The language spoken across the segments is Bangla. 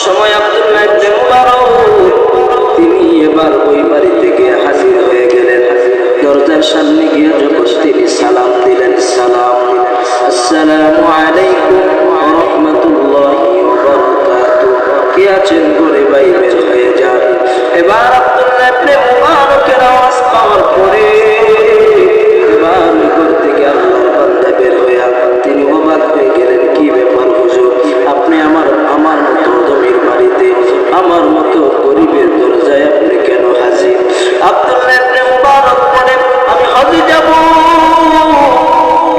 সময় আব্দুল্লাহ ইবনে মুবারক তিনি এবার ওই বাড়ি থেকে হাজির হয়ে গেলেন। দরজার সামনে গিয়ে যখন তিনি সালাম দিলেন, আসসালামু আলাইকুম ওয়া রাহমাতুল্লাহি ওয়া বারাকাতুহু, কে আছেন ঘরে বাইরে হয়ে যান। এবার আব্দুল্লাহ ইবনে মুবারকের আওয়াজ পাওয়ার পরে এবার ঘর থেকে আল্লাহর বান্দা বের হয়ে তিনি অবাক হয়ে গেলেন, কি ব্যাপার হুজুর, আপনি আমার মতো জমির বাড়িতে, আমার মতো গরিবের দরজায় আপনি কেন হাজির? আব্দুল্লাহ ইবনে মুবারক বলেন, আমি হজে যাব,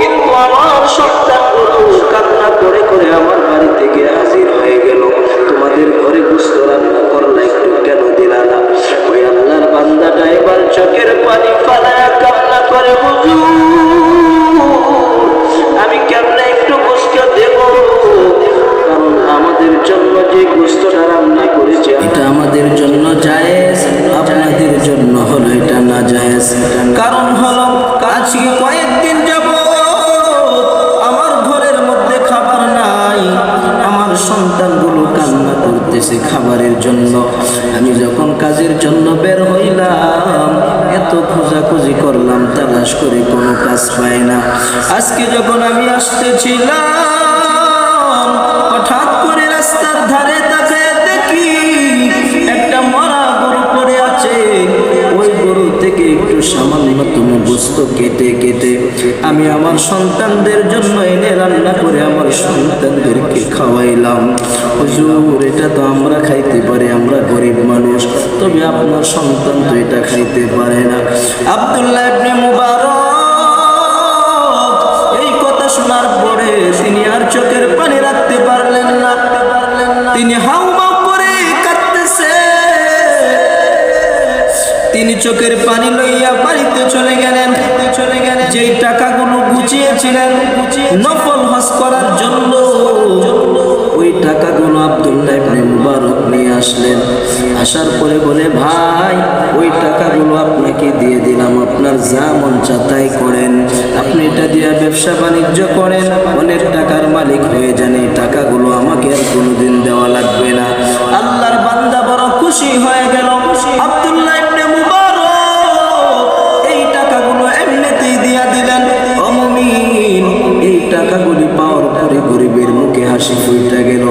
কিন্তু আমার সন্তানগুলো কান্না করে করে আমার বাড়ি থেকে হাজির হয়ে গেল, তোমাদের ঘরে গোশত রান্না করলে একটু কেন দিলা না? ওই আল্লাহর বান্দাটা এবার চোখের পানি ফালায়া কান্না করে, হুজুর আমি কেমনে একটু গোশত দেব? কারণ আমাদের জন্য যে গোশতটা রান্না করেছে এটা আমাদের জন্য জায়েজ, আপনাদের জন্য হলো এটা না জায়েজ। কারণ হলো আজকে কয়েকদিন যাব আমার ঘরের মধ্যে খাবার নাই, আমার সন্তানগুলো কান্না করতেছে খাবারের জন্য। আমি যখন কাজের জন্য বের হইলাম, এত খোঁজাখুঁজি করলাম, তালাশ করে কোনো কাজ পাই না। আজকে যখন আমি আসতেছিলাম, হঠাৎ করে রাস্তার ধারে তাকিয়ে দেখি একটা মরা গরু পড়ে আছে। ওই গরু থেকে একটু সামান্যতম গোশত কেটে কেটে আমি আমার সন্তানদের জন্য এনে রান্না করে আমার সন্তানদেরকে খাওয়াইলাম। হুজুর এটা তো আমরা খাইতে পারি, আমরা গরিব মানুষ, তবে আপনার সন্তান তো এটা খাইতে পারে না। আব্দুল্লাহ ইবনে মুবারক এই কথা শোনার পরে তিনি আর চোখের পানি রাখতে পারলেন না, তিনি হাউমাউ করে কাঁদতেছে। তিনি চোখের পানি লইয়া বাড়িতে চলে গেলেন। যেই টাকাগুলো গুছিয়েছিলেন নফল হজ করার জন্য, ওই টাকাগুলো আব্দুল্লাহ ইবনে মুবারক নিয়ে আসলেন। আসার পরে বলে, ভাই ওই টাকাগুলো আপনাকে দিয়ে দিলাম, আপনার যা মন চায় তাই করেন, আপনি এটা দিয়ে ব্যবসা বাণিজ্য করেন, অনেক টাকার মালিক হয়ে যান, এই টাকাগুলো আমাকে আর কোনোদিন দেওয়া লাগবে না। আল্লাহর বান্দা বড় খুশি হয়ে গেল। আব্দুল্লাহ ইবনে মুবারক এই টাকাগুলো এমনিতেই দিয়া দিলেন। ও মুমিন, এই টাকাগুলি পাওয়ার পরে গরিবের মুখে হাসি ফুটে গেল।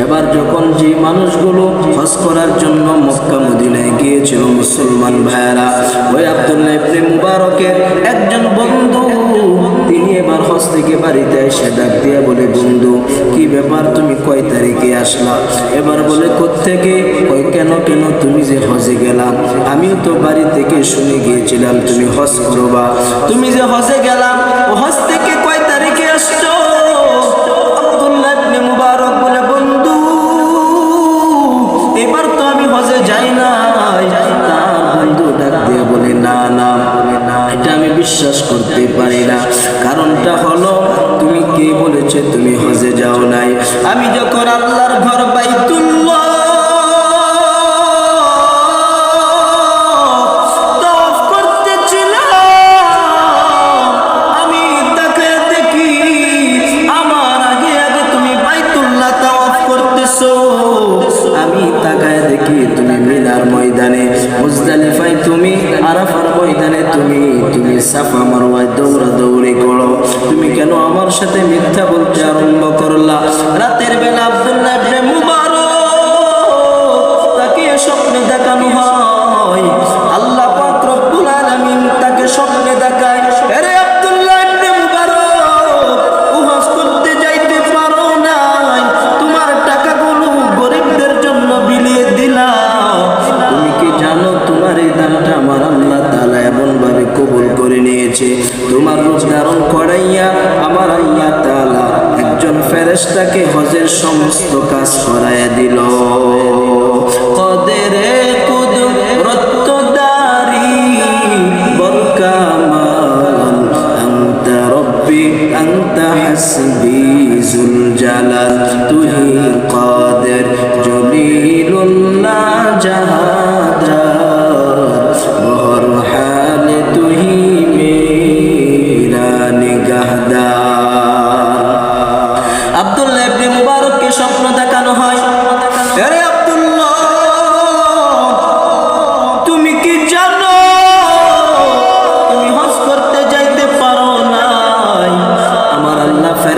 এবার যখন যে মানুষগুলো হজ করার জন্য মক্কা মদিনায় গিয়েছিল মুসলমান ভাইয়েরা, ওই আব্দুল্লাহ ইবনে মুবারকের একজন বন্ধু তিনি এবার হজ থেকে বাড়িতে এসে ডাক দিয়া বলে, বন্ধু কি ব্যাপার, তুমি কয় তারিখে আসলা? এবার বলে, কোত্থেকে? কয় কেন তুমি যে হজে গেলাম, আমিও তো বাড়ি থেকে শুনে গিয়েছিলাম তুমি হজ করবা, তুমি যে হজে গেলাম হজ থেকে কয় তারিখে আসছো? আব্দুল্লাহ ইবনে মুবারক বলে, বন্ধু এবার তো আমি হজে যাই নাই। তার বন্ধু ডাক দিয়ে বলে, না না, এটা আমি বিশ্বাস করতে পারি না। কারণটা হলো, তুমি কে বলেছে তুমি হজে যাও নাই? আমি যখন আল্লাহর ঘর বাইতুল্লাহ তওয়াফ করতেছিলাম, আমি তাকিয়ে দেখি আমার আগে আগে তুমি বাইতুল্লাহ তওয়াফ করতেছো। আমি তাকায় দেখি তুমি মিনার ময়দানে, মুজদালিফায় তুমি, আরাফার ময়দানে তুমি সাফা মারওয়ায় দৌড়াদৌড়ি করো। তুমি কেন আমার সাথে মিথ্যা বলতে আরম্ভ করলা? রাতের বেলা আব্দুল্লাহ ইবনে মুবারক তাকে স্বপ্নে দেখানো হয়, আল্লাহ পাক রব্বুল আলামিন তাকে স্বপ্নে দেখায়, আরে আব্দুল্লাহ ইবনে মুবারক হজ করতে যাইতে পারো নাই, তোমার টাকাগুলো গরিবদের জন্য বিলিয়ে দিলাম। তুমি কি জানো তোমার এই দানটা আমার আল্লাহ তাআলা এমন ভাবে কবুল করে নিয়েছে, তোমার রূপ ধারণ করাইয়া আমার আল্লাহ তাআলা একজন ফেরেশতাকে হজের সমস্ত কাজ করাইয়া দিল। কদরে কুদরত দারি বরকামাল, আনতা রব্বি আনতা হাসবি যুল জালাল, তুহি কাদের জলিলুল্লাহ জাহাদার, বহর হালে তুহি মেরা নিগাহদার। আব্দুল্লাহ ইবনে মুবারককে স্বপ্ন দেখানো হয়, আরে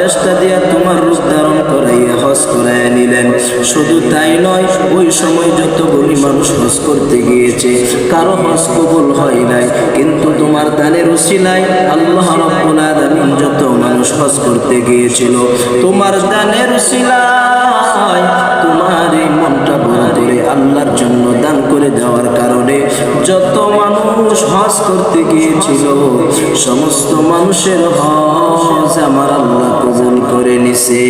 ফেরেশতা দিয়া তোমার রূপ ধারণ করাইয়া হজ করাইয়া নিলেন। শুধু তাই নয়, ওই সময় যতগুলি মানুষ হজ করতে গিয়েছে কারো হজ কবুল হয় নাই, কিন্তু তোমার দানের উসিলায় আল্লাহ রাব্বুল আলামিন যত মানুষ হজ করতে গিয়েছিল তোমার দানের উসিলায় তোমার এই মনটা বড় করে আল্লাহর জন্য দান করে দেওয়ার কারণে যত মানুষ হজ করতে গিয়েছিল সমস্ত মানুষের হজ আমার আল্লাহ কবুল করে নিছে।